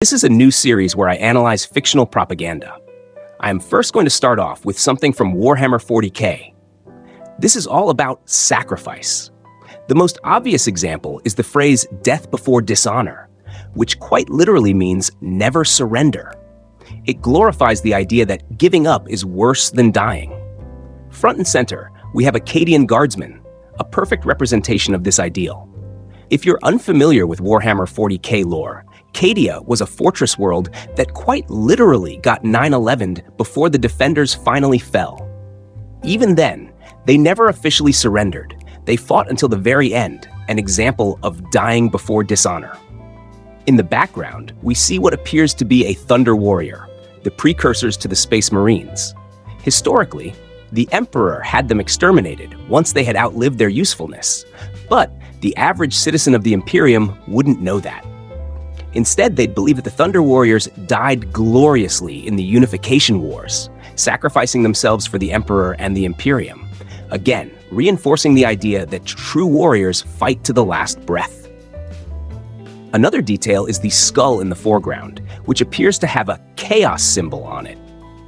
This is a new series where I analyze fictional propaganda. I am first going to start off with something from Warhammer 40k. This is all about sacrifice. The most obvious example is the phrase "death before dishonor," which quite literally means never surrender. It glorifies the idea that giving up is worse than dying. Front and center, we have Acadian guardsmen, a perfect representation of this ideal. If you're unfamiliar with Warhammer 40k lore, Cadia was a fortress world that quite literally got 9/11'd before the defenders finally fell. Even then, they never officially surrendered. They fought until the very end, an example of dying before dishonor. In the background, we see what appears to be a Thunder Warrior, the precursors to the Space Marines. Historically, the Emperor had them exterminated once they had outlived their usefulness, but the average citizen of the Imperium wouldn't know that. Instead, they'd believe that the Thunder Warriors died gloriously in the Unification Wars, sacrificing themselves for the Emperor and the Imperium, again, reinforcing the idea that true warriors fight to the last breath. Another detail is the skull in the foreground, which appears to have a chaos symbol on it.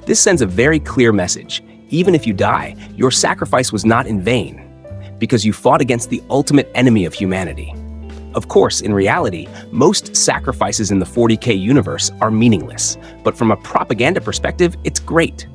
This sends a very clear message. Even if you die, your sacrifice was not in vain, because you fought against the ultimate enemy of humanity. Of course, in reality, most sacrifices in the 40k universe are meaningless, but from a propaganda perspective, it's great.